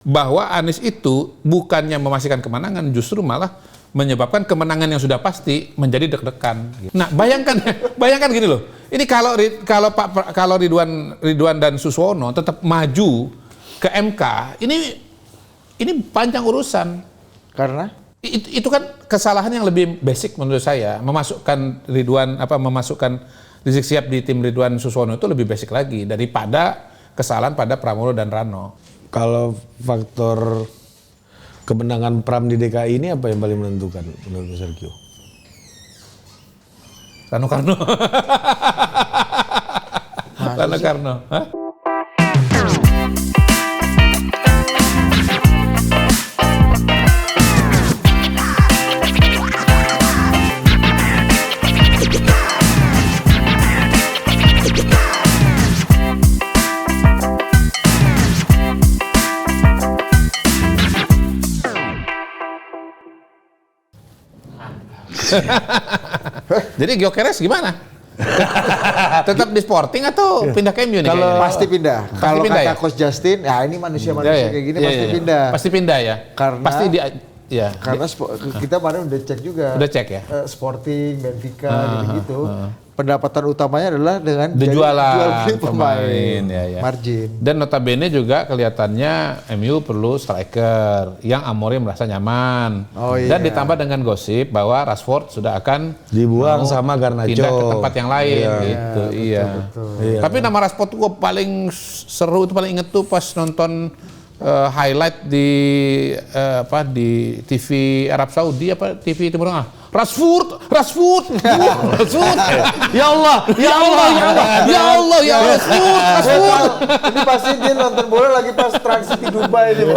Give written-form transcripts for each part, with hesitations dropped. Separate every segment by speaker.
Speaker 1: bahwa Anies itu bukannya memastikan kemenangan, justru malah menyebabkan kemenangan yang sudah pasti menjadi deg-degan. Nah, bayangkan gini loh. Ini kalau Ridwan dan Suswono tetap maju ke MK, ini panjang urusan.
Speaker 2: Karena
Speaker 1: itu kan kesalahan yang lebih basic menurut saya. Memasukkan Rizik Syihab di tim Ridwan Suswono itu lebih basic lagi daripada kesalahan pada Pramono dan Rano.
Speaker 3: Kalau faktor kemenangan Pram di DKI ini apa yang paling menentukan menurut Sergio?
Speaker 1: Rano Karno. Rano Karno. Hah? Jadi Gyökeres gimana? Tetap di Sporting atau pindah ke MU nih?
Speaker 2: kalau pasti pindah. Kalau
Speaker 1: pindah
Speaker 2: kata
Speaker 1: ya?
Speaker 2: Coach Justin, ya ini manusia-manusia kayak gini pasti pindah.
Speaker 1: Pasti pindah ya.
Speaker 2: Karena kita kemarin udah cek juga.
Speaker 1: Udah cek ya.
Speaker 2: Sporting, Benfica, gitu-gitu. Pendapatan utamanya adalah dengan
Speaker 1: jual
Speaker 2: beli pemain,
Speaker 1: ya.
Speaker 2: Margin.
Speaker 1: Dan notabene juga kelihatannya MU perlu striker yang Amorim merasa nyaman. Dan ditambah dengan gosip bahwa Rashford sudah akan
Speaker 3: dibuang sama Garnacho,
Speaker 1: pindah ke tempat yang lain gitu.
Speaker 2: Betul.
Speaker 1: Tapi nama Rashford tuh paling seru, itu paling inget tuh pas nonton highlight di TV Arab Saudi TV Timur Tengah. Rashford. Ya Allah, Rashford.
Speaker 2: Ini pasti dia nonton bola lagi pas transit di Dubai ini.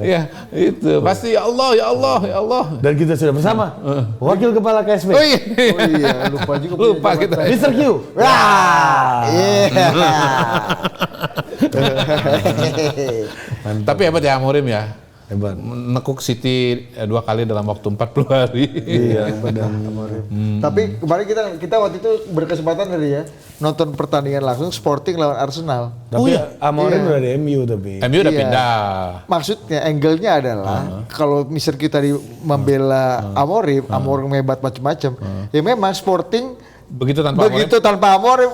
Speaker 1: Ya, itu pasti ya Allah.
Speaker 3: Dan kita sudah bersama Wakil Kepala KSB.
Speaker 2: Oh iya, lupa
Speaker 1: kita.
Speaker 3: Mr. Q.
Speaker 1: Tapi hebat ya Amorim ya.
Speaker 3: Hebat.
Speaker 1: Menekuk City 2 kali dalam waktu 40 hari.
Speaker 3: Iya, benar.
Speaker 2: Tapi kemarin kita waktu itu berkesempatan ya nonton pertandingan langsung Sporting lawan Arsenal.
Speaker 3: Tapi Amorim udah di MU tapi.
Speaker 1: MU udah pindah.
Speaker 2: Maksudnya angle-nya adalah kalau Mr. kita membela Amorim hebat macam-macam. Ya memang Sporting
Speaker 1: begitu tanpa
Speaker 2: Amorim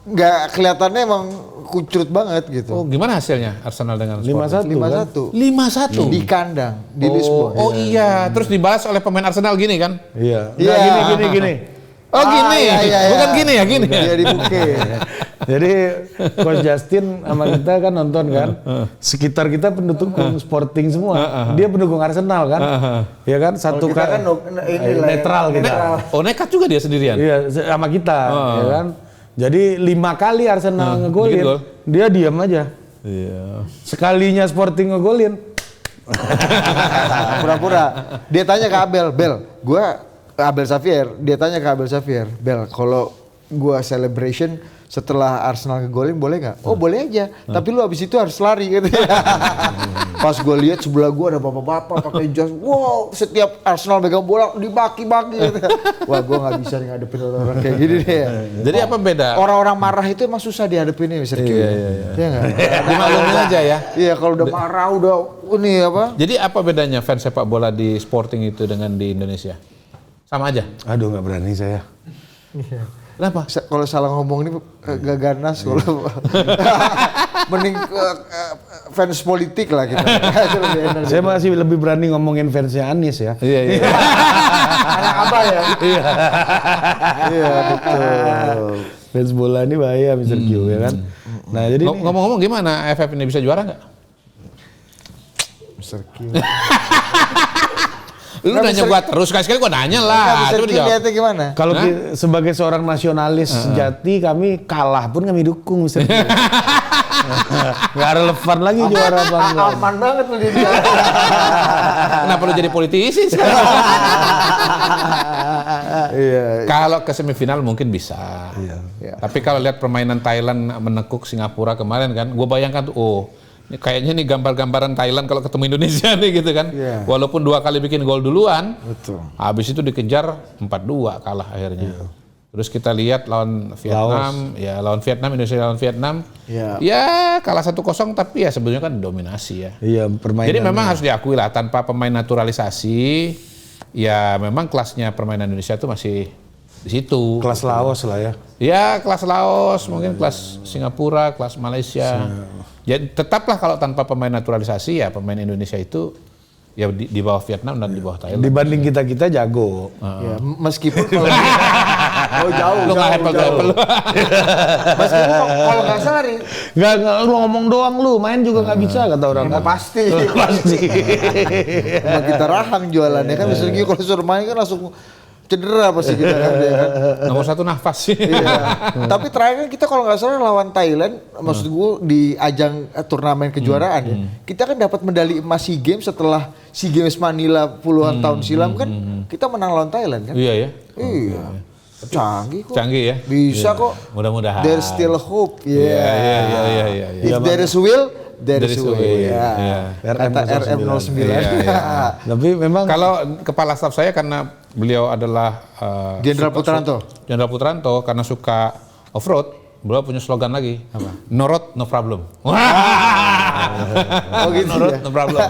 Speaker 2: nggak kelihatannya emang kuncrut banget gitu.
Speaker 1: Oh, gimana hasilnya Arsenal dengan Sporting?
Speaker 2: 5-1.
Speaker 1: 5-1
Speaker 2: di kandang di Lisbon.
Speaker 1: Oh iya, terus dibalas oleh pemain Arsenal gini kan?
Speaker 3: Iya.
Speaker 2: Gini.
Speaker 1: Oh gini.
Speaker 2: Iya.
Speaker 1: Bukan gini ya, gini.
Speaker 2: Iya di bukit.
Speaker 3: Jadi Coach Justin sama kita kan nonton kan, sekitar kita pendukung Sporting semua, dia pendukung Arsenal kan, ya kan satu
Speaker 2: kita kan
Speaker 3: netral kita.
Speaker 1: Oh nekat juga dia sendirian?
Speaker 3: Iya sama kita, ya kan. Jadi 5 kali Arsenal ngegolin, dia diam aja.
Speaker 1: Iya.
Speaker 3: Sekalinya Sporting ngegolin,
Speaker 2: pura-pura. Dia tanya ke Abel Xavier, Bel, kalau gua celebration setelah Arsenal ngegolin boleh nggak? Oh boleh aja, tapi lu abis itu harus lari gitu. Pas gua lihat sebelah gua ada bapak-bapak pakai jas, wow, setiap Arsenal megang bola dibaki-baki gitu. Wah gua nggak bisa ngadepin orang-orang kayak gini deh.
Speaker 1: Jadi apa beda?
Speaker 2: Orang-orang marah itu emang susah dihadepin nih, Mr. Q. Iya nggak?
Speaker 1: Dimaklumin aja ya.
Speaker 2: Iya kalau udah marah ini apa?
Speaker 1: Jadi apa bedanya fans sepak bola di Sporting itu dengan di Indonesia? Sama aja?
Speaker 3: Aduh nggak berani saya.
Speaker 1: Kenapa?
Speaker 2: Kalau salah ngomong ini gak ganas, kalau mending fans politik lah kita.
Speaker 3: Saya masih lebih berani ngomongin fansnya Anies ya.
Speaker 1: Iya.
Speaker 2: Anak apa ya? Iya betul.
Speaker 3: Fans bola ini bahaya Mr. Q ya kan. Nah jadi
Speaker 1: ngomong-ngomong gimana AFF ini bisa juara nggak?
Speaker 2: Mr. Q.
Speaker 1: Lu nanya gua terus, sekali-sekali gua nanya lah.
Speaker 2: Mr. Q lihatnya gimana?
Speaker 3: Kalau sebagai seorang nasionalis sejati, kami kalah pun kami dukung Mr. Q. Nggak relevan lagi juara apa enggak.
Speaker 2: Aman banget lu dia.
Speaker 1: Kenapa lu jadi politisi sekarang?
Speaker 2: Iya.
Speaker 1: Kalau ke semifinal mungkin bisa.
Speaker 2: Iya.
Speaker 1: Tapi kalau lihat permainan Thailand menekuk Singapura kemarin kan, gua bayangkan tuh, ini kayaknya nih gambar-gambaran Thailand kalau ketemu Indonesia nih gitu kan.
Speaker 2: Yeah.
Speaker 1: Walaupun 2 kali bikin gol duluan,
Speaker 2: betul.
Speaker 1: habis itu dikejar 4-2 kalah akhirnya. Terus kita lihat lawan Vietnam, ya lawan Vietnam, Indonesia lawan Vietnam.
Speaker 2: Ya.
Speaker 1: Ya kalah 1-0 tapi ya sebenarnya kan dominasi ya.
Speaker 3: Iya, permainan.
Speaker 1: Jadi memang harus diakui lah tanpa pemain naturalisasi, ya memang kelasnya permainan Indonesia itu masih di situ.
Speaker 3: Kelas Laos lah ya.
Speaker 1: Ya kelas Laos, mungkin kelas Singapura, kelas Malaysia. Jadi tetaplah kalau tanpa pemain naturalisasi ya pemain Indonesia itu ya di bawah Vietnam dan di bawah Thailand.
Speaker 3: Dibanding kita jago.
Speaker 2: Ya, meskipun kalau jauh.
Speaker 1: Lu nggak apple.
Speaker 2: Meskipun kalau nggak salah nih.
Speaker 3: Nggak, lu ngomong doang lu, main juga nggak bisa kata orang.
Speaker 2: Ya, pasti.
Speaker 3: Pasti.
Speaker 2: Cuma kita rahang jualannya kan. Misalnya kalau suruh main kan langsung cedera pasti kita kan.
Speaker 1: Nomor 1 nafas sih.
Speaker 2: Iya. Tapi terakhir kan kita kalau nggak salah lawan Thailand, maksud gue di ajang turnamen kejuaraan ya, kita kan dapat medali emas SEA Games setelah SEA Games Manila puluhan tahun silam kan, kita menang lawan Thailand kan.
Speaker 1: Iya ya.
Speaker 2: Iya. Canggih kok.
Speaker 1: Canggih ya.
Speaker 2: Bisa kok.
Speaker 1: Mudah-mudahan.
Speaker 2: There's still hope.
Speaker 1: Iya.
Speaker 2: If there is will, there is way.
Speaker 1: Iya.
Speaker 2: Kata RM09.
Speaker 3: Tapi memang
Speaker 1: Kalau kepala staf saya karena beliau adalah
Speaker 2: Jenderal Putranto.
Speaker 1: Jenderal Putranto karena suka off-road, beliau punya slogan lagi. Apa? No road, no problem.
Speaker 2: Oh gitu
Speaker 1: No road,
Speaker 2: ya.
Speaker 1: no problem.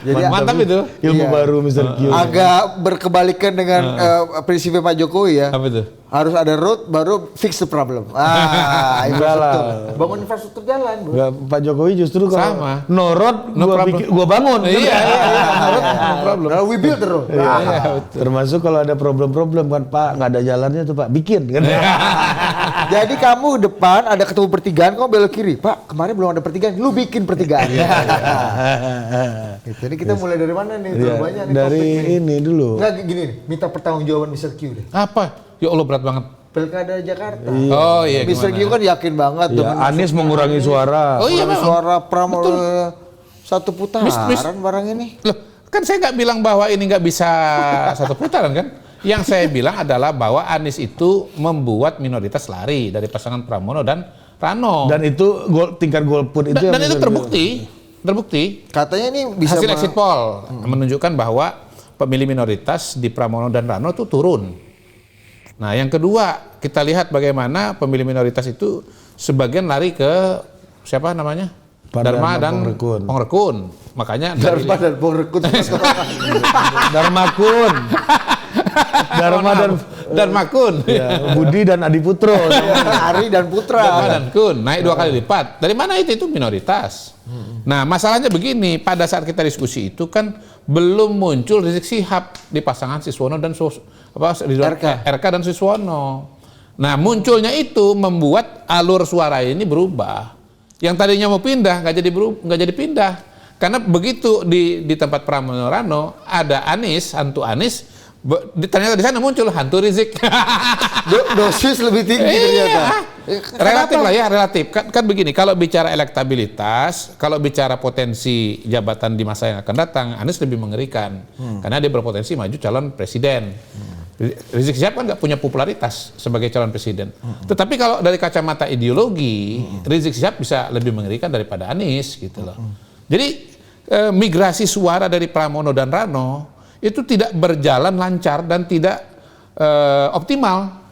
Speaker 2: Jadi
Speaker 1: Mantap itu.
Speaker 3: ilmu
Speaker 2: Iya.
Speaker 3: baru Mr. Q.
Speaker 2: agak berkebalikan dengan prinsipnya Pak Jokowi ya.
Speaker 1: Apa itu?
Speaker 2: Harus ada road baru fix the problem. Infrastruktur. Bangun infrastruktur jalan, Bro.
Speaker 3: Nggak, Pak Jokowi justru kalau
Speaker 1: Sama.
Speaker 3: no road
Speaker 1: No problem.
Speaker 3: gua bangun.
Speaker 1: Iya.
Speaker 2: No road, no problem. Now we build the road.
Speaker 3: Termasuk kalau ada problem-problem kan Pak, nggak ada jalannya tuh Pak, bikin kan.
Speaker 2: Jadi kamu depan ada ketemu pertigaan, kamu belok kiri. Pak, kemarin belum ada pertigaan, lu bikin pertigaan. Gitu. Ini kita mulai dari mana nih?
Speaker 3: Iya,
Speaker 2: Banyak nih
Speaker 3: dari
Speaker 2: topik nih.
Speaker 3: ini dulu.
Speaker 2: Nggak gini nih, minta pertanggungjawaban Mr. Q deh.
Speaker 1: Apa? Ya Allah berat banget.
Speaker 2: Pilkada Jakarta.
Speaker 1: Oh iya.
Speaker 2: Mr. Q
Speaker 1: gimana?
Speaker 2: kan yakin banget
Speaker 3: Ya, Anies mengurangi suara.
Speaker 1: Oh iya
Speaker 2: Mengurangi
Speaker 1: memang.
Speaker 2: suara Pramono satu putaran
Speaker 1: Mis-
Speaker 2: barang ini.
Speaker 1: Loh, kan saya nggak bilang bahwa ini nggak bisa satu putaran kan? Yang saya bilang adalah bahwa Anies itu membuat minoritas lari dari pasangan Pramono dan Rano.
Speaker 3: Dan itu tingkat golput itu
Speaker 1: Dan
Speaker 3: yang
Speaker 1: itu
Speaker 3: bisa-
Speaker 1: terbukti.
Speaker 2: Katanya ini bisa
Speaker 1: Hasil exit poll menunjukkan bahwa pemilih minoritas di Pramono dan Rano itu turun. Nah, yang kedua, kita lihat bagaimana pemilih minoritas itu sebagian lari ke siapa namanya? Dharma dan Pongrekun. Makanya
Speaker 2: Dharma dan Pongrekun.
Speaker 3: Darmakun.
Speaker 1: Dharmakun.
Speaker 3: Ya, Budi dan Adiputro.
Speaker 2: Ari dan Putra.
Speaker 1: Dharma dan Kun naik 2 kali lipat. Dari mana itu? Itu minoritas. Nah, masalahnya begini, pada saat kita diskusi itu kan belum muncul Rizik Syihab di pasangan Siswono dan RK dan Siswono. Nah, munculnya itu membuat alur suara ini berubah. Yang tadinya mau pindah nggak jadi pindah. Karena begitu di tempat Pramono Rano ada Anies, hantu Anies, ternyata di sana muncul hantu Rizik.
Speaker 2: Dosis lebih tinggi ternyata.
Speaker 1: Relatif lah ya, relatif. Kan begini, kalau bicara elektabilitas, kalau bicara potensi jabatan di masa yang akan datang, Anies lebih mengerikan. Karena dia berpotensi maju calon presiden. Rizik Syihab kan nggak punya popularitas sebagai calon presiden. Tetapi kalau dari kacamata ideologi, Rizik Syihab bisa lebih mengerikan daripada Anies gitu loh. Jadi migrasi suara dari Pramono dan Rano itu tidak berjalan lancar dan tidak optimal.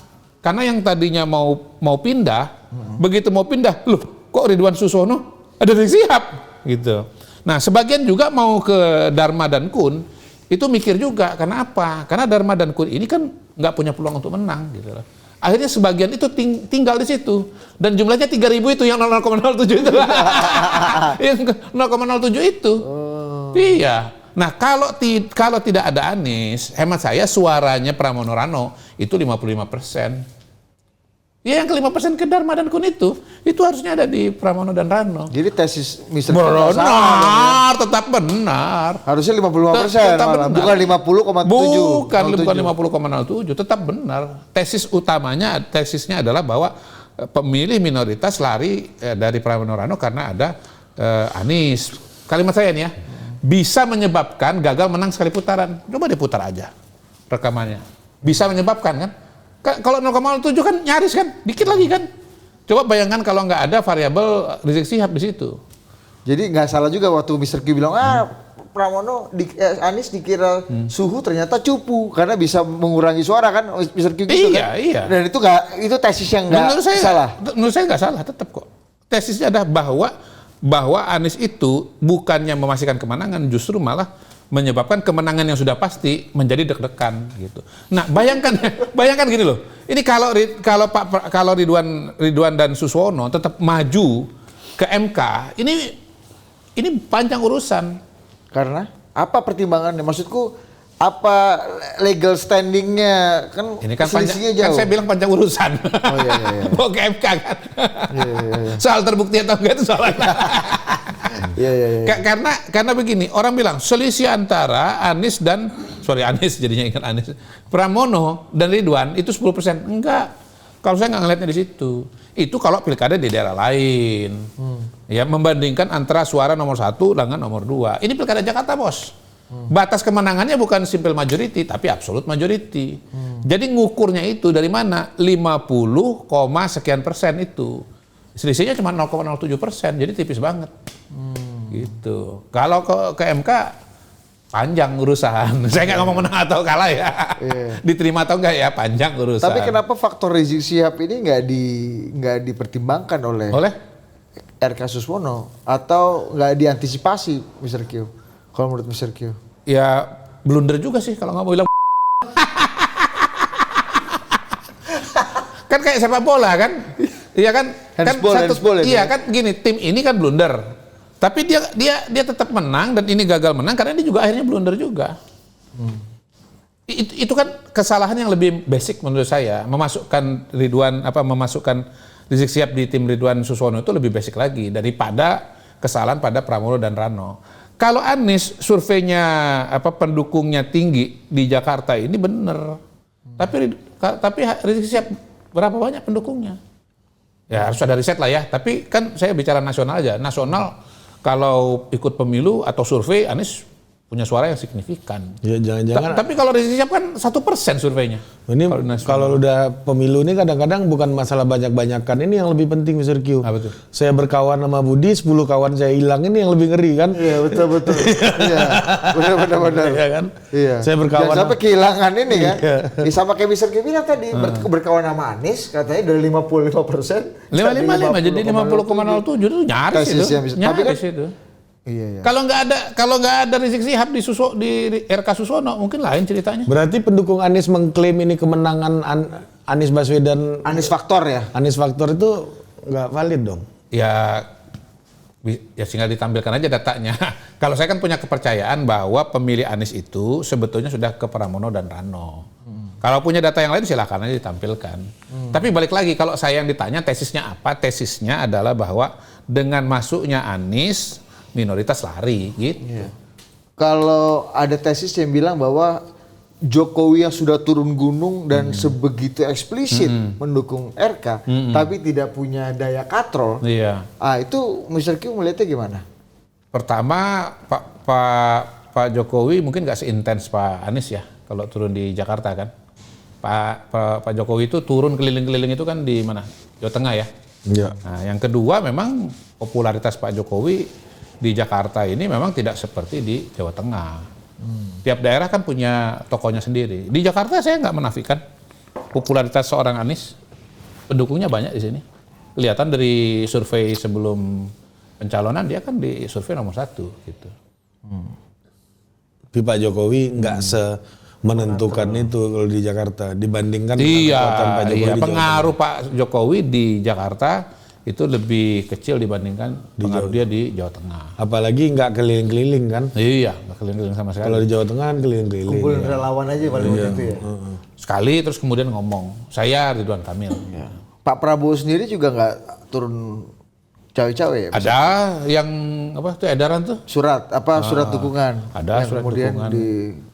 Speaker 1: Karena yang tadinya mau pindah, begitu mau pindah, loh kok Ridwan Susono ada Rizik Syihab gitu. Nah, sebagian juga mau ke Dharma dan Kun, itu mikir juga, karena apa? Karena Dharma dan Kun ini kan nggak punya peluang untuk menang gitu loh. Akhirnya sebagian itu tinggal di situ. Dan jumlahnya 3.000 itu yang 0,07 itu. Yang 0,07 itu. Iya. Nah, kalau tidak ada Anies, hemat saya suaranya Pramono Rano itu 55%. Ya yang ke 5% ke Dharma dan Kun itu harusnya ada di Pramono dan Rano.
Speaker 2: Jadi tesis Mr.
Speaker 1: Benar, tetap benar.
Speaker 2: Harusnya 55%
Speaker 1: Tetap
Speaker 2: malah,
Speaker 1: benar.
Speaker 2: bukan 50,7.
Speaker 1: Bukan 50,07, tetap benar. Tesisnya adalah bahwa pemilih minoritas lari dari Pramono Rano karena ada Anies. Kalimat saya nih ya, bisa menyebabkan gagal menang sekali putaran. Coba diputar aja rekamannya. Bisa menyebabkan kan? Kalau 0,07 kan nyaris kan, dikit lagi kan. Coba bayangkan kalau nggak ada variabel Rizik Syihab di situ.
Speaker 2: Jadi nggak salah juga waktu Mr. Q bilang, Anies dikira suhu ternyata cupu karena bisa mengurangi suara kan, Mr. Q gitu kan.
Speaker 1: Iya.
Speaker 2: Dan itu tesis yang nggak salah.
Speaker 1: Menurut saya nggak salah, tetap kok. Tesisnya adalah bahwa Anies itu bukannya memastikan kemenangan, justru malah menyebabkan kemenangan yang sudah pasti menjadi deg-degan gitu. Nah, bayangkan gini loh. Ini kalau Ridwan dan Suswono tetap maju ke MK, ini panjang urusan.
Speaker 2: Karena apa pertimbangannya? Maksudku apa legal standingnya kan?
Speaker 1: Ini kan
Speaker 2: selisihnya
Speaker 1: panjang,
Speaker 2: jauh.
Speaker 1: kan saya bilang panjang urusan.
Speaker 2: Oh iya.
Speaker 1: Mau ke MK kan.
Speaker 2: Iya.
Speaker 1: Soal terbukti atau enggak itu soal.
Speaker 2: Iya.
Speaker 1: Karena begini, orang bilang selisih antara Anies jadinya ingat Anies, Pramono dan Ridwan itu 10%. Enggak. Kalau saya nggak ngelihatnya di situ. Itu kalau pilkada di daerah lain. Ya, membandingkan antara suara nomor 1 dengan nomor 2. Ini pilkada Jakarta, Bos. Batas kemenangannya bukan simple majority, tapi absolute majority. Jadi ngukurnya itu dari mana? 50, sekian persen itu. Selisihnya cuma 0,07%, jadi tipis banget. Gitu. Kalau ke MK, panjang urusan. Saya nggak ngomong menang atau kalah ya. Diterima atau enggak ya, panjang urusan.
Speaker 2: Tapi kenapa faktor Rizik Syihab ini nggak dipertimbangkan oleh RK Suswono atau nggak diantisipasi, Mr. Q? Kalau menurut Mr. Q? Ya
Speaker 1: blunder juga sih kalau nggak mau bilang. Kan kayak sepak bola kan? Iya kan?
Speaker 2: Handsball,
Speaker 1: iya kan gini, tim ini kan blunder. Tapi dia tetap menang dan ini gagal menang karena dia juga akhirnya blunder juga. Itu kan kesalahan yang lebih basic menurut saya. Memasukkan Rizik Syihab di tim Ridwan Suswono itu lebih basic lagi daripada kesalahan pada Pramono dan Rano. Kalau Anies surveinya pendukungnya tinggi di Jakarta ini benar. Tapi Rizik Syihab berapa banyak pendukungnya? Ya harus ada riset lah ya. Tapi kan saya bicara nasional aja. Nasional kalau ikut pemilu atau survei Anies punya suara yang signifikan.
Speaker 3: Ya jangan-jangan.
Speaker 1: Tapi kalau Rizik Syihab kan 1% surveinya.
Speaker 3: Ini kalau udah pemilu ini kadang-kadang bukan masalah banyak-banyakan, ini yang lebih penting, Mr. Q.
Speaker 1: Apa tuh?
Speaker 3: Saya berkawan sama Budi, 10 kawan saya hilang, ini yang lebih ngeri kan?
Speaker 2: Iya betul. Iya benar.
Speaker 3: Iya kan?
Speaker 2: Iya.
Speaker 3: Saya berkawan.
Speaker 2: Jangan sampai kehilangan ini kan.
Speaker 3: Iya.
Speaker 2: Sama kayak Mr. Q bilang tadi berkawan sama Anies katanya dari 55%.
Speaker 1: 55 jadi 50,07 itu nyaris itu. Nyaris itu.
Speaker 2: Iya.
Speaker 1: Kalau nggak ada Rizik Syihab di RK Suswono mungkin lain ceritanya.
Speaker 3: Berarti pendukung Anies mengklaim ini kemenangan Anies Baswedan.
Speaker 2: Anies faktor ya.
Speaker 3: Anies faktor itu nggak valid dong.
Speaker 1: Ya tinggal ditampilkan aja datanya. Kalau saya kan punya kepercayaan bahwa pemilih Anies itu sebetulnya sudah ke Pramono dan Rano. Kalau punya data yang lain silakan aja ditampilkan. Tapi balik lagi kalau saya yang ditanya tesisnya apa? Tesisnya adalah bahwa dengan masuknya Anies minoritas lari gitu.
Speaker 2: Iya. Kalau ada tesis yang bilang bahwa Jokowi yang sudah turun gunung dan sebegitu eksplisit mendukung RK, tapi tidak punya daya katrol.
Speaker 1: Iya.
Speaker 2: Itu Mr. Q melihatnya gimana?
Speaker 1: Pertama Pak Jokowi mungkin nggak seintens Pak Anies ya kalau turun di Jakarta kan. Pak Jokowi itu turun keliling-keliling itu kan di mana? Jawa Tengah ya.
Speaker 3: Iya.
Speaker 1: Nah, yang kedua memang popularitas Pak Jokowi di Jakarta ini memang tidak seperti di Jawa Tengah. Tiap daerah kan punya tokohnya sendiri. Di Jakarta saya nggak menafikan popularitas seorang Anies, pendukungnya banyak di sini. Kelihatan dari survei sebelum pencalonan dia kan di survei nomor 1 gitu.
Speaker 3: Tapi Pak Jokowi nggak menentukan itu kalau di Jakarta dibandingkan kekuatan Pak Jokowi.
Speaker 1: Iya, pengaruh Pak Jokowi di Jakarta itu lebih kecil dibandingkan pengaruh dia di Jawa Tengah.
Speaker 3: Apalagi nggak keliling-keliling kan?
Speaker 1: Iya, nggak keliling-keliling sama sekali.
Speaker 3: Kalau di Jawa Tengah kan keliling-keliling.
Speaker 2: Kumpulin relawan aja paling gitu ya.
Speaker 1: Sekali terus kemudian ngomong, saya Ridwan Kamil.
Speaker 2: Ya. Pak Prabowo sendiri juga nggak turun cawe-cawe ya?
Speaker 1: Ada yang tuh edaran tuh?
Speaker 2: Surat dukungan.
Speaker 1: Ada
Speaker 2: yang
Speaker 1: surat
Speaker 2: kemudian
Speaker 1: dukungan.
Speaker 2: di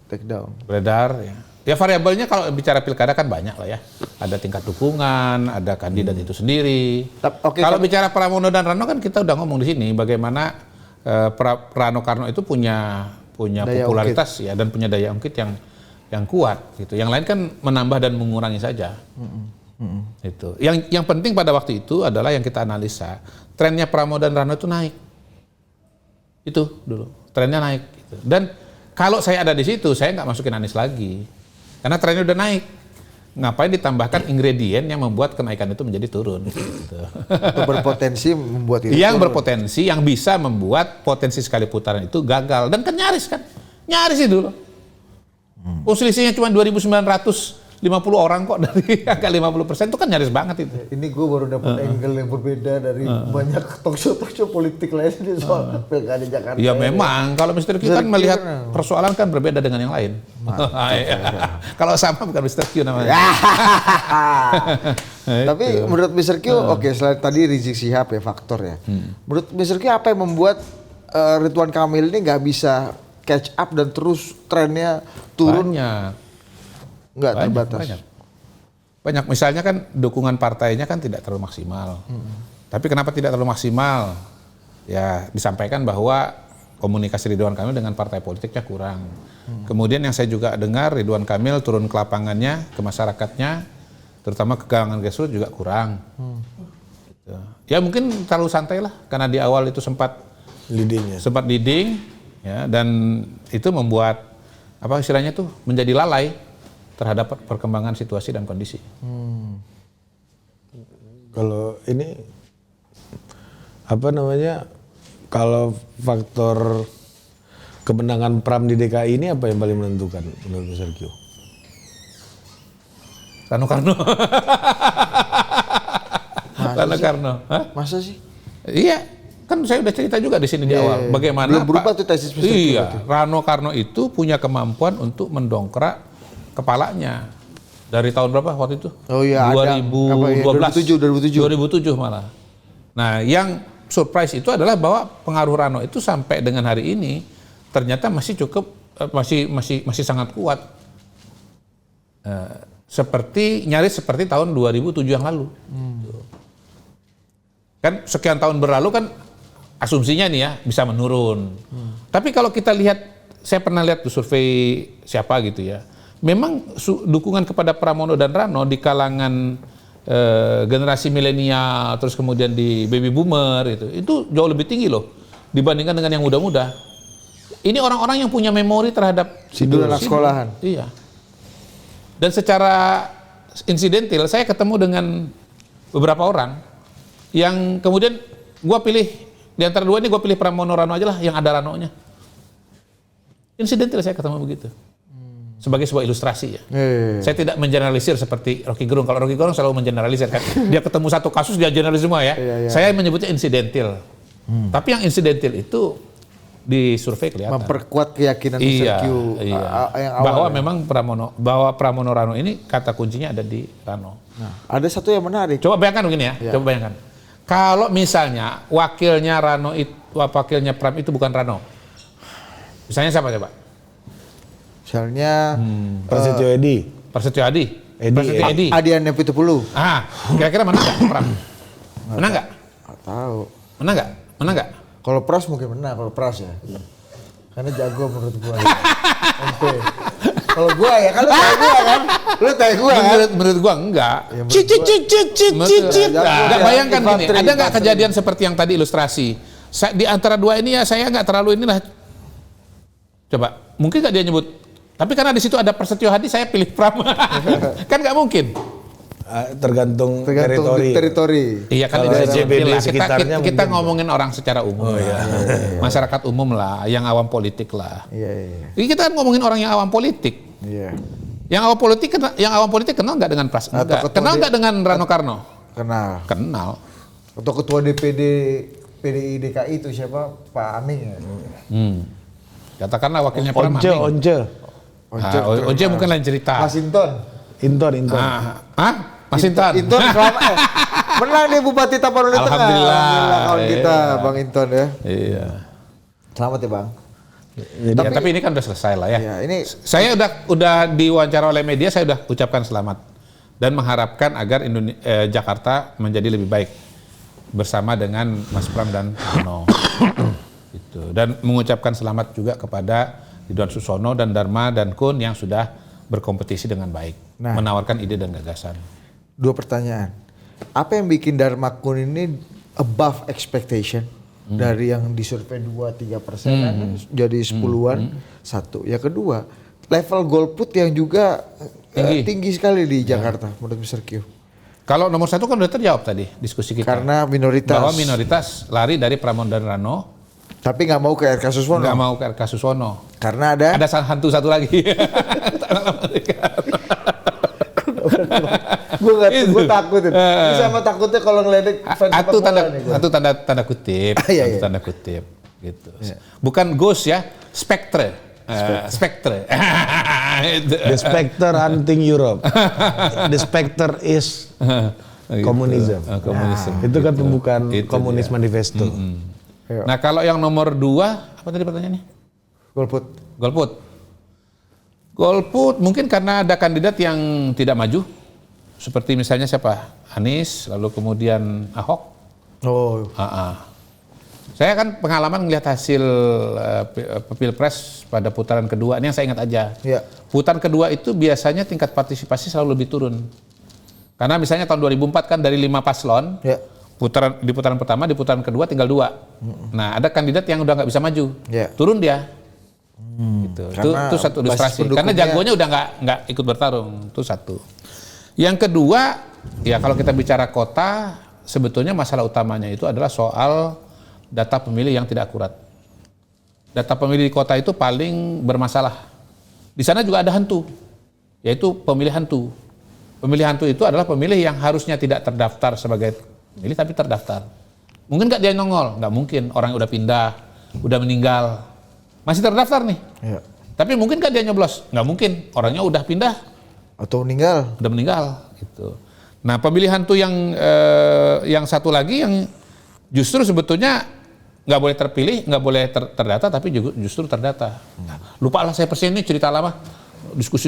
Speaker 2: take down.
Speaker 1: Beredar ya. Ya variabelnya kalau bicara pilkada kan banyak lah ya. Ada tingkat dukungan, ada kandidat itu sendiri. Kalau bicara Pramono dan Rano kan kita udah ngomong di sini bagaimana Rano Karno itu punya popularitas ya dan punya daya ungkit yang kuat gitu. Yang lain kan menambah dan mengurangi saja. Itu. Yang penting pada waktu itu adalah yang kita analisa, trennya Pramono dan Rano itu naik. Itu dulu. Trennya naik. Gitu. Dan kalau saya ada di situ, saya nggak masukin Anies lagi. Karena trennya udah naik. Ngapain ditambahkan ingredient yang membuat kenaikan itu menjadi turun. Gitu.
Speaker 2: Itu berpotensi membuat itu
Speaker 1: Yang
Speaker 2: turun.
Speaker 1: berpotensi, yang bisa membuat potensi sekali putaran itu gagal. Dan kan nyaris kan. Nyaris itu loh. Selisihnya cuma 2.950 orang kok dari angka 50%, itu kan nyaris banget itu.
Speaker 2: Ini gue baru dapat angle yang berbeda dari banyak talk show politik lainnya soal pilkada Jakarta.
Speaker 1: Ya memang, kalau Mr. Q kan
Speaker 2: Q
Speaker 1: melihat
Speaker 2: kan,
Speaker 1: persoalan kan berbeda dengan yang lain. Kalau sama bukan Mr. Q namanya.
Speaker 2: Tapi menurut Mr. Q, oke, selain tadi Rizik Syihab ya faktor ya. Menurut Mr. Q apa yang membuat Ridwan Kamil ini nggak bisa catch up dan terus trennya turun? Nggak terbatas.
Speaker 1: Banyak. Misalnya kan dukungan partainya kan tidak terlalu maksimal. Tapi kenapa tidak terlalu maksimal? Ya disampaikan bahwa komunikasi Ridwan Kamil dengan partai politiknya kurang. Kemudian yang saya juga dengar Ridwan Kamil turun ke lapangannya, ke masyarakatnya, terutama ke kalangan grassroots juga kurang. Gitu. Ya mungkin terlalu santai lah, karena di awal itu sempat leading, ya, dan itu membuat apa istilahnya tuh menjadi lalai terhadap perkembangan situasi dan kondisi.
Speaker 3: Kalau ini apa namanya? Kalau faktor kemenangan Pram di DKI ini apa yang paling menentukan menurut Mr. Q?
Speaker 1: Rano Karno. Rano Karno. Hah?
Speaker 2: Masa sih?
Speaker 1: Iya, kan saya udah cerita juga di sini di awal. Bagaimana
Speaker 2: belum berubah tuh tesis Mr. Q.
Speaker 1: Iya, Rano Karno itu punya kemampuan untuk mendongkrak kepalanya. Dari tahun berapa waktu itu?
Speaker 2: Oh iya,
Speaker 1: 2012. 2007 malah. Nah, yang surprise itu adalah bahwa pengaruh Rano itu sampai dengan hari ini ternyata masih cukup masih sangat kuat. Nyaris seperti tahun 2007 yang lalu. Kan sekian tahun berlalu kan asumsinya nih ya bisa menurun. Tapi kalau kita lihat, saya pernah lihat tuh survei siapa gitu ya. Memang dukungan kepada Pramono dan Rano di kalangan generasi milenial, terus kemudian di baby boomer itu jauh lebih tinggi loh dibandingkan dengan yang muda-muda. Ini orang-orang yang punya memori terhadap
Speaker 2: Sidul anak sekolahan.
Speaker 1: Iya. Dan secara insidental saya ketemu dengan beberapa orang yang kemudian gua pilih di antara dua ini, gua pilih Pramono Rano aja lah yang ada Rano-nya. Insidental saya ketemu begitu. Sebagai sebuah ilustrasi ya. Saya tidak mengeneralisir seperti Rocky Gerung. Kalau Rocky Gerung selalu mengeneralisir kan. Dia ketemu satu kasus dia generalis semua ya. Saya menyebutnya insidental. Tapi yang insidental itu di survei kelihatan.
Speaker 2: Memperkuat keyakinan Mr. Q yang awal.
Speaker 1: Bahwa memang Pramono Rano ini kata kuncinya ada di Rano.
Speaker 2: Nah, ada satu yang menarik.
Speaker 1: Coba bayangkan begini ya. Coba bayangkan. Kalau misalnya wakilnya Pram itu bukan Rano. Misalnya siapa coba?
Speaker 2: Misalnya
Speaker 3: Prasetyo Edi.
Speaker 1: Prasetyo Edi.
Speaker 2: Adian Pitupulu.
Speaker 1: Kira-kira menang nggak Pram? Menang nggak?
Speaker 2: Nggak tahu.
Speaker 1: Menang nggak?
Speaker 2: Kalau Pras mungkin menang, kalau Pras ya. Karena jago menurut gua. MP. Kalau gua ya, kalau lu tanya gua kan.
Speaker 1: Menurut gua enggak.
Speaker 2: Cicit.
Speaker 1: Nggak, bayangkan gini, ada nggak kejadian seperti yang tadi ilustrasi? Di antara dua ini ya saya nggak terlalu inilah. Coba, mungkin nggak dia nyebut. Tapi karena di situ ada Prasetyo Hadi, saya pilih Pram. Kan nggak mungkin.
Speaker 3: Tergantung
Speaker 2: teritori.
Speaker 1: Iya kan
Speaker 3: kalau
Speaker 1: itu
Speaker 3: JBD sekitarnya
Speaker 1: kita ngomongin orang secara umum.
Speaker 3: Iya.
Speaker 1: Masyarakat umum lah, yang awam politik lah.
Speaker 2: Iya.
Speaker 1: Ini kita kan ngomongin orang yang awam politik.
Speaker 2: Iya.
Speaker 1: Yang awam politik kenal nggak dengan Pras? Kenal nggak dengan Rano Karno? Kenal.
Speaker 2: Atau ketua DPD PDI DKI itu siapa? Pak Aming ya.
Speaker 1: Katakanlah wakilnya Pram Aming. Once mungkin lain cerita.
Speaker 2: Mas Inton.
Speaker 1: Mas Inton.
Speaker 2: Inton menang nih Bupati Tapanuli Tengah.
Speaker 1: Alhamdulillah
Speaker 2: kawan kita Bang Inton ya.
Speaker 1: Iya.
Speaker 2: Selamat ya Bang.
Speaker 1: Tapi ini kan udah selesai lah ya.
Speaker 2: Iya, ini
Speaker 1: saya udah diwawancara oleh media, saya udah ucapkan selamat dan mengharapkan agar Jakarta menjadi lebih baik bersama dengan Mas Pram dan Rano. Gitu. Dan mengucapkan selamat juga kepada Ridwan Susono dan Dharma dan Kun yang sudah berkompetisi dengan baik, menawarkan ide dan gagasan.
Speaker 2: 2 pertanyaan. Apa yang bikin Dharma Kun ini above expectation? Dari yang disurvei 2-3% jadi 10-an satu. Yang kedua, level golput yang juga tinggi sekali di Jakarta menurut Mr. Q.
Speaker 1: Kalau nomor 1 kan udah terjawab tadi diskusi kita.
Speaker 2: Karena minoritas.
Speaker 1: Bahwa minoritas lari dari Pramono dan Rano.
Speaker 2: Tapi nggak mau ke RK Suswono.
Speaker 1: Nggak mau ke RK Suswono.
Speaker 2: Karena ada
Speaker 1: hantu satu lagi.
Speaker 2: Gue takut itu. Ini sama takutnya kalau ngeledek fans sepak bola nih.
Speaker 1: Itu tanda kutip.
Speaker 2: Iya.
Speaker 1: Tanda kutip. Gitu. Bukan ghost ya, spectre. Spectre.
Speaker 3: The spectre hunting Europe. The spectre is komunisme. Itu kan pembukaan komunis manifesto.
Speaker 1: Nah kalau yang nomor 2, apa tadi pertanyaannya? Golput mungkin karena ada kandidat yang tidak maju. Seperti misalnya siapa? Anies, lalu kemudian Ahok. Saya kan pengalaman melihat hasil Pilpres pada putaran kedua, ini yang saya ingat aja. Putaran kedua itu biasanya tingkat partisipasi selalu lebih turun. Karena misalnya tahun 2004 kan dari 5 paslon, di putaran pertama, di putaran kedua tinggal 2. Nah ada kandidat yang udah nggak bisa maju, turun dia. Gitu. Itu satu ilustrasi. Karena jagonya udah nggak ikut bertarung, itu satu. Yang kedua, ya kalau kita bicara kota, sebetulnya masalah utamanya itu adalah soal data pemilih yang tidak akurat. Data pemilih di kota itu paling bermasalah. Di sana juga ada hantu, yaitu pemilih hantu. Pemilih hantu itu adalah pemilih yang harusnya tidak terdaftar sebagai pemilih tapi terdaftar. Mungkin nggak dia nongol? Nggak mungkin. Orang udah pindah, udah meninggal, masih terdaftar nih. Tapi mungkin nggak dia nyoblos? Nggak mungkin. Orangnya udah pindah
Speaker 2: atau meninggal.
Speaker 1: Udah meninggal gitu. Nah, pemilihan tuh yang satu lagi yang justru sebetulnya nggak boleh terpilih, nggak boleh terdata, tapi justru terdata. Lupa lah saya persis ini cerita lama, diskusi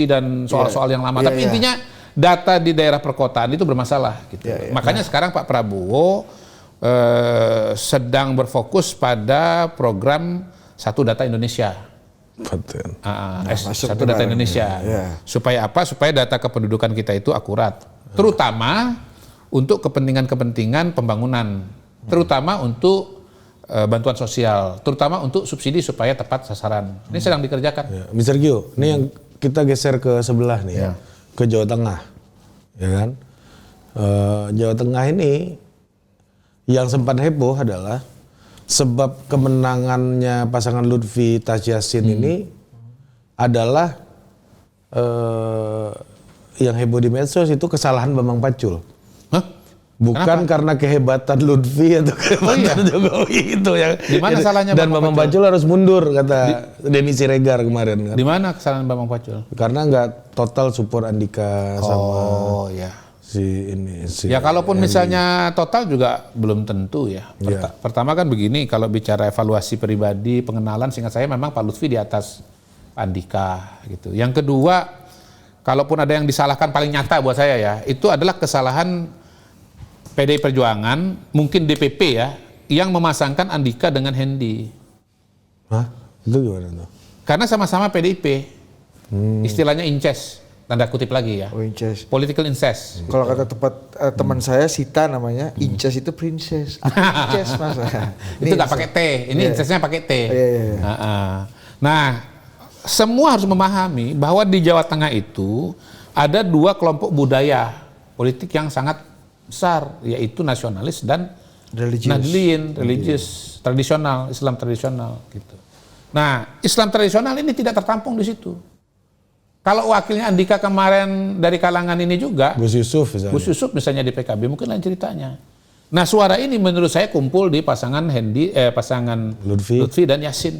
Speaker 1: dan soal-soal yang lama. Tapi intinya data di daerah perkotaan itu bermasalah. Gitu. Makanya sekarang Pak Prabowo sedang berfokus pada program Satu Data Indonesia. Satu Data Indonesia. Supaya apa? Supaya data kependudukan kita itu akurat. Terutama untuk kepentingan-kepentingan pembangunan. Terutama untuk bantuan sosial. Terutama untuk subsidi supaya tepat sasaran. Ini sedang dikerjakan.
Speaker 3: Mr. Gio, ini yang kita geser ke sebelah nih ya. Ke Jawa Tengah. Ya kan? Jawa Tengah ini yang sempat heboh adalah sebab kemenangannya pasangan Lutfi Tas Yassin ini adalah yang heboh di medsos itu kesalahan Bambang Pacul. Bukan karena kehebatan Lutfi atau kehebatan Jokowi itu yang.
Speaker 1: Di mana salahnya
Speaker 3: dan Bambang Pacul harus mundur kata Denny Siregar kemarin kan.
Speaker 1: Di mana kesalahan Bambang Pacul?
Speaker 3: Karena nggak total support Andika sama
Speaker 1: ya kalaupun misalnya total juga belum tentu ya. Pertama kan begini, kalau bicara evaluasi pribadi, pengenalan, seingat saya memang Pak Lutfi di atas Pak Andika gitu. Yang kedua, kalaupun ada yang disalahkan paling nyata buat saya ya, itu adalah kesalahan PDI Perjuangan, mungkin DPP ya, yang memasangkan Andika dengan Hendi.
Speaker 3: Itu gimana tuh?
Speaker 1: Karena sama-sama PDIP, istilahnya incest. Tanda kutip lagi ya.
Speaker 2: Incest.
Speaker 1: Political incest.
Speaker 2: Kalau kata teman saya Sita namanya, incest itu princess. Incest masa.
Speaker 1: Itu nggak pakai T. Ini incestnya pakai T. Nah, semua harus memahami bahwa di Jawa Tengah itu ada 2 kelompok budaya politik yang sangat besar, yaitu nasionalis dan Nahdliyin, religius, tradisional, Islam tradisional gitu. Nah, Islam tradisional ini tidak tertampung di situ. Kalau wakilnya Andika kemarin dari kalangan ini juga,
Speaker 3: Gus Yusuf
Speaker 1: misalnya di PKB, mungkin lain ceritanya. Nah, suara ini menurut saya kumpul di pasangan Lutfi dan Yassin.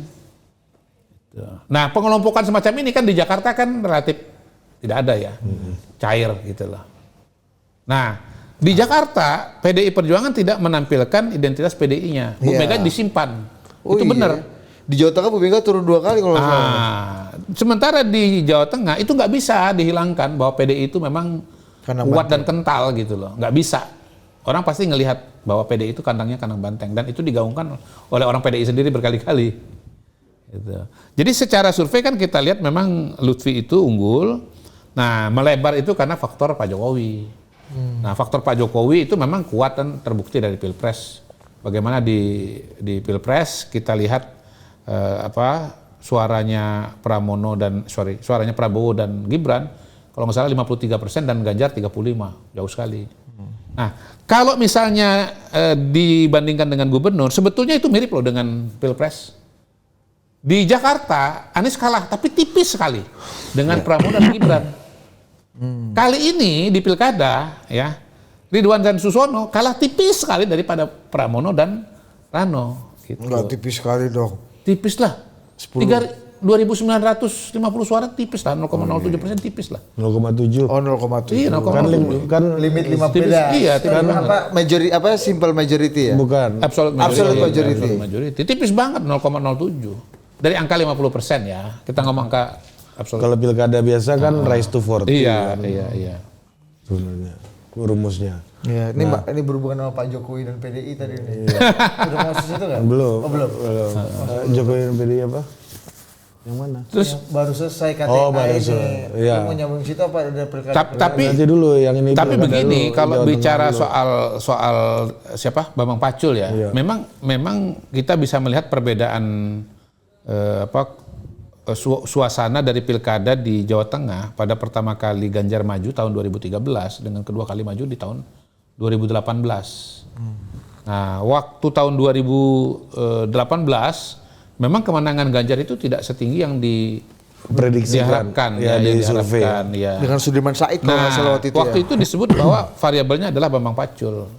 Speaker 1: Nah, pengelompokan semacam ini kan di Jakarta kan relatif tidak ada ya, cair gitu loh. Nah, di Jakarta PDI Perjuangan tidak menampilkan identitas PDI-nya. Bu Mega disimpan. Itu benar.
Speaker 2: Di Jawa Tengah Bu Mega turun 2 kali kalau
Speaker 1: sementara di Jawa Tengah itu nggak bisa dihilangkan bahwa PDI itu memang kuat dan kental gitu loh. Nggak bisa. Orang pasti ngelihat bahwa PDI itu kandangnya kandang banteng. Dan itu digaungkan oleh orang PDI sendiri berkali-kali. Gitu. Jadi secara survei kan kita lihat memang Lutfi itu unggul. Nah, melebar itu karena faktor Pak Jokowi. Nah, faktor Pak Jokowi itu memang kuat dan terbukti dari Pilpres bagaimana di Pilpres kita lihat suaranya suaranya Prabowo dan Gibran kalau nggak salah 53% dan Ganjar 35, jauh sekali. Nah, kalau misalnya dibandingkan dengan gubernur, sebetulnya itu mirip loh dengan Pilpres. Di Jakarta, Anies kalah, tapi tipis sekali dengan Prabowo dan Gibran. Kali ini di Pilkada, ya Ridwan dan Susono kalah tipis sekali daripada Pramono dan Rano. Gitu.
Speaker 2: Enggak tipis sekali dong.
Speaker 1: Tipis lah. 2.950 suara tipis lah, 0,07% tipis lah.
Speaker 3: 0,7.
Speaker 2: Oh 0,7.
Speaker 1: Iya, 0,7.
Speaker 3: Kan
Speaker 2: Limit 5
Speaker 1: tipis,
Speaker 2: beda.
Speaker 1: iya, tipis banget.
Speaker 2: Simple majority ya?
Speaker 3: bukan.
Speaker 1: Absolute
Speaker 2: majority.
Speaker 1: majority. Tipis banget 0,07. Dari angka 50% ya. Kita ngomong angka absolute.
Speaker 3: Kalau pilkada biasa kan rise to 40.
Speaker 1: Iya,
Speaker 3: kan,
Speaker 1: iya.
Speaker 3: sebenarnya rumusnya.
Speaker 2: Iya, ini berhubungan sama Pak Jokowi dan PDI tadi nih. Udah masuk situ kan?
Speaker 3: Belum.
Speaker 2: Oh, belum.
Speaker 3: Jokowi dan PDI apa? Yang mana?
Speaker 2: Terus baru selesai KTA
Speaker 3: baru
Speaker 2: ini.
Speaker 3: selesai. Iya.
Speaker 2: Lu mau nyambung situ apa ada pilkada?
Speaker 1: Tapi
Speaker 3: Nanti dulu yang ini.
Speaker 1: Tapi
Speaker 3: pilkada
Speaker 1: begini,
Speaker 3: dulu,
Speaker 1: kalau
Speaker 3: Jawa
Speaker 1: bicara
Speaker 3: Tengah dulu.
Speaker 1: soal siapa Bambang Pacul ya,
Speaker 3: Iya.
Speaker 1: memang kita bisa melihat perbedaan suasana dari pilkada di Jawa Tengah pada pertama kali Ganjar maju tahun 2013 dengan kedua kali maju di tahun 2018. Nah, waktu tahun 2018 memang kemenangan Ganjar itu tidak setinggi yang
Speaker 3: Prediksikan.
Speaker 1: diharapkan
Speaker 3: Ya, di survei.
Speaker 1: ya.
Speaker 2: Dengan Sudirman Said kalau nggak salah waktu itu ya.
Speaker 1: itu disebut bahwa variabelnya adalah Bambang Pacul.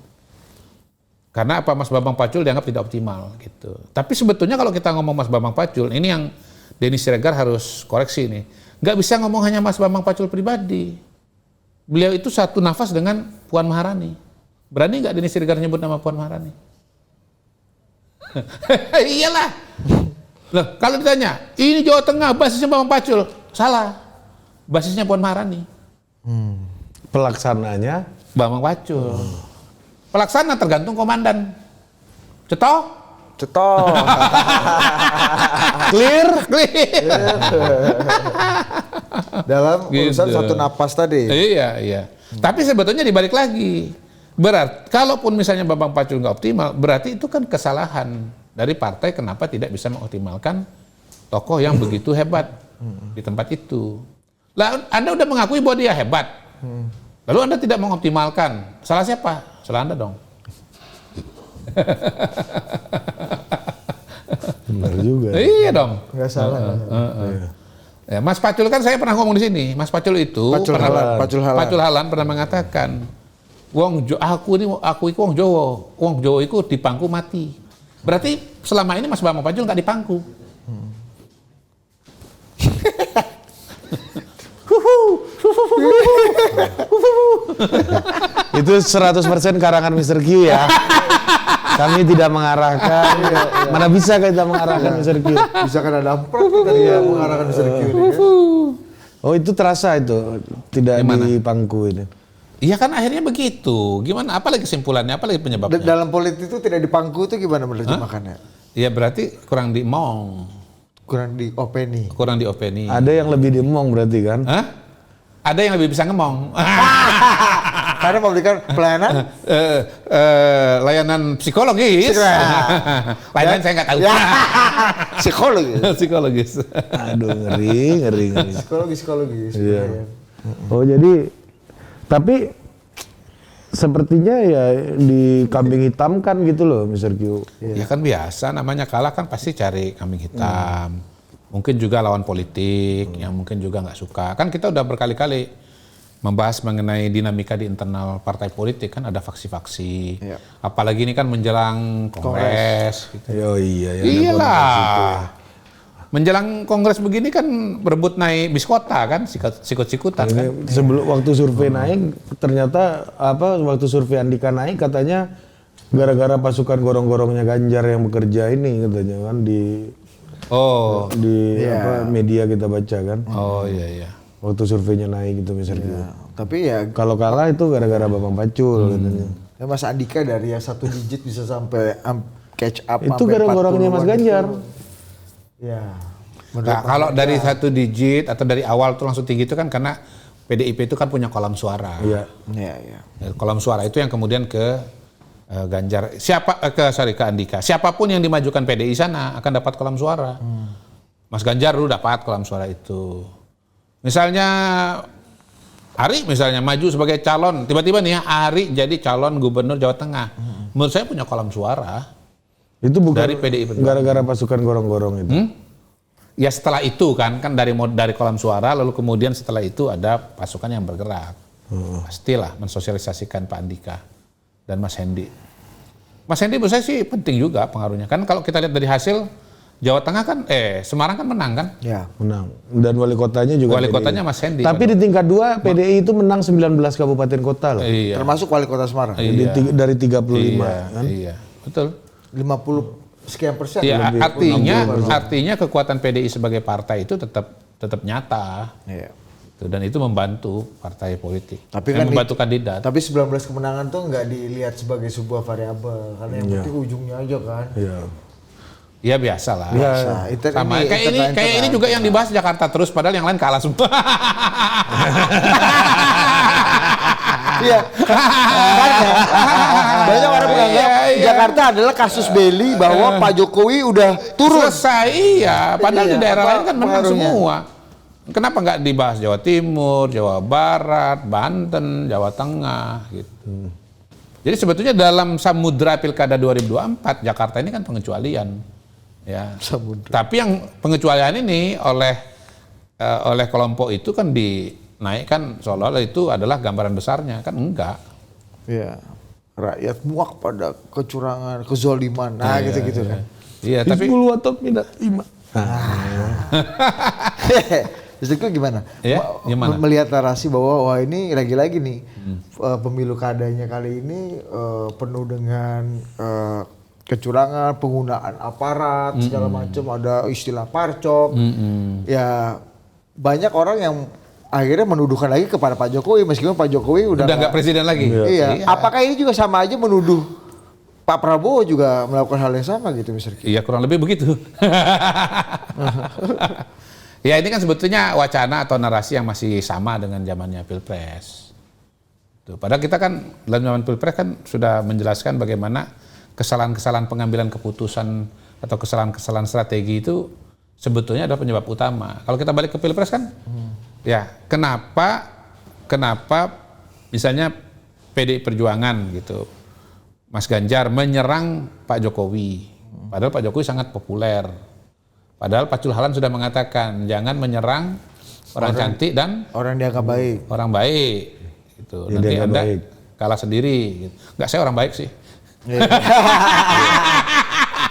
Speaker 1: Karena Mas Bambang Pacul dianggap tidak optimal gitu. Tapi sebetulnya kalau kita ngomong Mas Bambang Pacul, ini yang Denny Siregar harus koreksi nih. Nggak bisa ngomong hanya Mas Bambang Pacul pribadi. Beliau itu satu nafas dengan Puan Maharani. Berani nggak Denny Siregar nyebut nama Puan Maharani? Iyalah. Loh, kalau ditanya, ini Jawa Tengah basisnya Bambang Pacul, salah. Basisnya Puan Maharani.
Speaker 3: Pelaksananya
Speaker 1: Bambang Pacul. Pelaksana tergantung komandan. Cetok?
Speaker 2: Cetok.
Speaker 1: Clear?
Speaker 2: Dalam urusan
Speaker 1: Gitu.
Speaker 2: satu napas tadi.
Speaker 1: Iya. Tapi sebetulnya dibalik lagi. Berarti, kalaupun misalnya Bambang Pacul nggak optimal, berarti itu kan kesalahan dari partai kenapa tidak bisa mengoptimalkan tokoh yang begitu hebat di tempat itu. Lah, Anda udah mengakui bahwa dia hebat. Lalu Anda tidak mengoptimalkan. Salah siapa? Salah Anda dong.
Speaker 3: benar juga.
Speaker 1: Iya dong.
Speaker 2: Nggak salah.
Speaker 1: Ya, Mas Pacul kan saya pernah ngomong di sini. Mas Pacul itu
Speaker 2: Pacul Halan
Speaker 1: pernah mengatakan, aku iku wong Jawa. Wong Jawa iku dipangku mati. Berarti selama ini Mas Bambang Pacul nggak dipangku.
Speaker 3: Itu 100% karangan Mr. Q ya. Kami tidak mengarahkan. Mana bisa kita mengarahkan Mr. Q?
Speaker 2: Bisa kan ada empat kita mengarahkan Mr. Q ini kan.
Speaker 3: Oh itu terasa itu tidak di pangku ini.
Speaker 1: Iya kan akhirnya begitu. Gimana? Apa lagi kesimpulannya? Apa lagi penyebabnya?
Speaker 2: Dalam politik itu tidak dipangku itu gimana menerjemahkannya?
Speaker 1: Ya berarti kurang diemong,
Speaker 2: Kurang diopeni.
Speaker 1: kurang diopeni.
Speaker 3: Ada yang lebih dimong berarti kan?
Speaker 1: Hah? Ada yang lebih bisa ngemong.
Speaker 2: Karena memberikan pelayanan
Speaker 1: Layanan psikologis. Layanan saya nggak tahu.
Speaker 2: psikologis.
Speaker 1: Psikologis.
Speaker 3: Aduh ngeri.
Speaker 2: Psikologis.
Speaker 3: Iya. Oh jadi, tapi sepertinya ya di kambing hitam kan gitu loh Mr. Q.
Speaker 1: Ya kan biasa, namanya kalah kan pasti cari kambing hitam. Mungkin juga lawan politik yang mungkin juga nggak suka. Kan kita udah berkali-kali membahas mengenai dinamika di internal partai politik, kan ada faksi-faksi.
Speaker 2: Iya.
Speaker 1: Apalagi ini kan menjelang kongres. Gitu.
Speaker 3: Oh iya.
Speaker 1: Iyalah. Menjelang kongres begini kan berebut naik bis kota kan, sikut-sikutan kan.
Speaker 3: Sebelum waktu survei naik, ternyata waktu survei Andika naik katanya gara-gara pasukan gorong-gorongnya Ganjar yang bekerja ini katanya kan di media kita baca kan.
Speaker 1: Oh iya.
Speaker 3: Waktu surveinya naik gitu misalnya.
Speaker 2: Tapi ya
Speaker 3: Kalau kalah itu gara-gara Bambang Pacul katanya.
Speaker 2: ya Mas Andika dari yang 1 digit bisa sampai catch up
Speaker 3: Itu
Speaker 2: sampai
Speaker 3: gara-garanya
Speaker 2: 40-an
Speaker 3: Mas Ganjar.
Speaker 2: itu. Ya.
Speaker 1: Nah, kalau dari 1 digit atau dari awal tuh langsung tinggi itu kan karena PDIP itu kan punya kolam suara.
Speaker 3: Iya.
Speaker 2: Iya.
Speaker 1: Kolam suara itu yang kemudian ke Ganjar, ke Andika. Siapapun yang dimajukan PDI sana akan dapat kolam suara. Mas Ganjar dulu dapat kolam suara itu. Misalnya Ari misalnya maju sebagai calon, tiba-tiba nih ya Ari jadi calon gubernur Jawa Tengah. Menurut saya punya kolam suara.
Speaker 3: Itu bukan
Speaker 1: dari PDI Perjuangan.
Speaker 3: Gara-gara pasukan gorong-gorong itu.
Speaker 1: Ya setelah itu kan dari kolam suara, lalu kemudian setelah itu ada pasukan yang bergerak. Pastilah mensosialisasikan Pak Andika dan Mas Hendi. Mas Hendi menurut saya sih penting juga pengaruhnya. Kan kalau kita lihat dari hasil Jawa Tengah kan, Semarang kan menang kan?
Speaker 2: Ya.
Speaker 3: Menang. Dan wali kotanya juga
Speaker 1: Wali
Speaker 3: PDI.
Speaker 1: kotanya Mas Hendi.
Speaker 3: Tapi di tingkat 2 PDI itu menang 19 kabupaten kota loh.
Speaker 1: Iya.
Speaker 2: Termasuk wali kota Semarang.
Speaker 3: Dari 35
Speaker 1: Iya,
Speaker 3: kan.
Speaker 1: iya, betul.
Speaker 2: 50 sekian persen.
Speaker 1: Ya,
Speaker 2: lebih.
Speaker 1: artinya kekuatan PDI sebagai partai itu tetap nyata.
Speaker 2: Iya.
Speaker 1: Dan itu membantu partai politik.
Speaker 2: Tapi kan
Speaker 1: membantu kandidat.
Speaker 2: Tapi 19 kemenangan tuh nggak dilihat sebagai sebuah variabel karena yang penting ujungnya aja kan.
Speaker 3: Iya.
Speaker 1: Ya biasalah.
Speaker 2: Biasa.
Speaker 1: Sama kayak ini juga yang dibahas Jakarta terus padahal yang lain kalah semua.
Speaker 2: Iya. Banyak orang menganggap Jakarta adalah kasus Beli bahwa Pak Jokowi udah turun.
Speaker 1: Selesai, iya. Padahal di daerah lain kan menang
Speaker 2: pengaruhnya?
Speaker 1: semua. Kenapa nggak dibahas Jawa Timur, Jawa Barat, Banten, Jawa Tengah gitu. Jadi sebetulnya dalam samudra Pilkada 2024 Jakarta ini kan pengecualian. Ya. Tapi yang pengecualian ini oleh kelompok itu kan dinaikkan seolah-olah itu adalah gambaran besarnya, kan enggak.
Speaker 2: Iya. Rakyat muak pada kecurangan, kezoliman, gitu-gitu kan.
Speaker 1: Iya, tapi
Speaker 3: Hizbul Watop tidak terima.
Speaker 2: Justru itu gimana?
Speaker 1: Ya, gimana?
Speaker 2: Melihat narasi bahwa wah ini lagi-lagi nih pemilu kadanya kali ini penuh dengan kecurangan, penggunaan aparat segala macam, ada istilah parcok. Ya banyak orang yang akhirnya menuduhkan lagi kepada Pak Jokowi meskipun Pak Jokowi udah
Speaker 1: nggak presiden lagi.
Speaker 2: Iya. Apakah ini juga sama aja menuduh Pak Prabowo juga melakukan hal yang sama gitu, Mr. Ki?
Speaker 1: Iya, kurang lebih begitu. Ya ini kan sebetulnya wacana atau narasi yang masih sama dengan zamannya Pilpres. Tuh, padahal kita kan dalam zaman Pilpres kan sudah menjelaskan bagaimana kesalahan-kesalahan pengambilan keputusan atau kesalahan-kesalahan strategi itu sebetulnya adalah penyebab utama. Kalau kita balik ke Pilpres kan, ya kenapa misalnya PDI Perjuangan gitu, Mas Ganjar menyerang Pak Jokowi, padahal Pak Jokowi sangat populer. Padahal Pak Julhalan sudah mengatakan jangan menyerang orang cantik dan
Speaker 2: orang dianggap baik.
Speaker 1: Orang baik. Gitu.
Speaker 3: Ya,
Speaker 1: Nanti
Speaker 3: dia
Speaker 1: Anda
Speaker 3: baik.
Speaker 1: kalah sendiri. Gitu. Enggak, saya orang baik sih.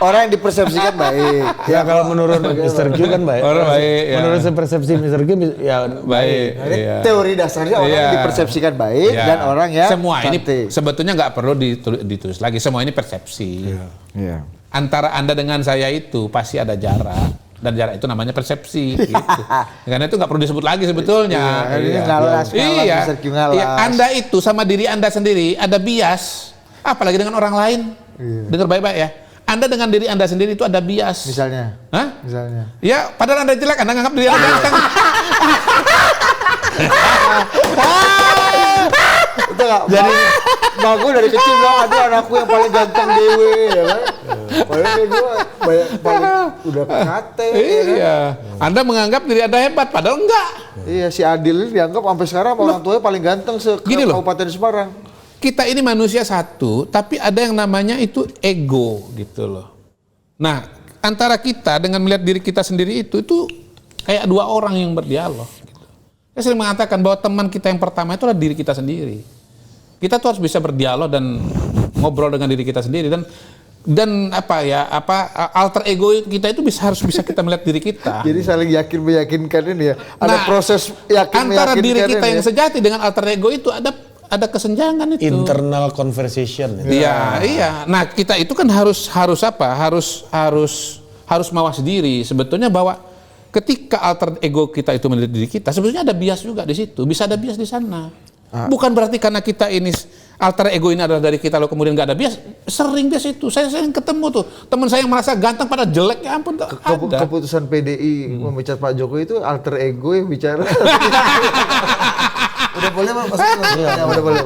Speaker 2: Orang yang dipersepsikan baik.
Speaker 3: Ya kalau menurut Mr. Q kan baik.
Speaker 1: Orang baik, ya.
Speaker 3: Menurut persepsi Mr. Q ya
Speaker 1: Baik.
Speaker 2: Nah, ini
Speaker 1: Iya.
Speaker 2: teori dasarnya orang
Speaker 1: Iya.
Speaker 2: yang dipersepsikan baik
Speaker 1: Ya.
Speaker 2: dan orang yang
Speaker 1: semua ini
Speaker 2: cantik.
Speaker 1: sebetulnya nggak perlu ditulis lagi. Semua ini persepsi.
Speaker 2: Iya.
Speaker 1: Antara Anda dengan saya itu pasti ada jarak. Dan jarak itu namanya persepsi. Gitu. Karena itu nggak perlu disebut lagi sebetulnya.
Speaker 2: Iya, ini ngalas, Mr. Q ngalas.
Speaker 1: Iya, Anda itu sama diri Anda sendiri ada bias. Apalagi dengan orang lain. Dengar baik-baik ya. Anda dengan diri Anda sendiri itu ada bias.
Speaker 2: Misalnya.
Speaker 1: Hah?
Speaker 2: Misalnya.
Speaker 1: Ya, padahal Anda jelek, Anda nganggap diri Anda ganteng.
Speaker 2: Itu enggak. Jadi mau gue dari kecil bilang aduh anakku yang paling ganteng dewe ya kan. Padahal gue paling udah kate.
Speaker 1: Iya. Anda menganggap diri Anda hebat, padahal enggak.
Speaker 2: Iya, si Adil ini dianggap sampai sekarang orang tuanya paling ganteng
Speaker 1: Gini loh.
Speaker 2: Kabupaten Semarang.
Speaker 1: Kita ini manusia satu, tapi ada yang namanya itu ego gitu loh. Nah, antara kita dengan melihat diri kita sendiri itu kayak dua orang yang berdialog. Gitu. Saya sering mengatakan bahwa teman kita yang pertama itu adalah diri kita sendiri. Kita tuh harus bisa berdialog dan ngobrol dengan diri kita sendiri dan alter ego kita itu harus bisa kita melihat diri kita.
Speaker 2: Jadi saling yakin meyakinkan ini ya. Ada proses yakin
Speaker 1: antara diri
Speaker 2: meyakinkan
Speaker 1: kita
Speaker 2: ini
Speaker 1: yang
Speaker 2: ya.
Speaker 1: sejati dengan alter ego itu ada kesenjangan itu.
Speaker 3: internal conversation.
Speaker 1: Iya. Nah, kita itu kan harus mawas diri sebetulnya bahwa ketika alter ego kita itu melihat diri kita, sebetulnya ada bias juga di situ. Bisa ada bias di sana. Bukan berarti karena kita ini alter ego ini adalah dari kita lalu kemudian nggak ada bias. Sering bias itu. Saya sering ketemu tuh teman saya yang merasa ganteng pada jelek, ya ampun. Ada.
Speaker 2: Keputusan PDI memecat Pak Jokowi itu alter ego yang bicara. Udah boleh Mas? Udah boleh.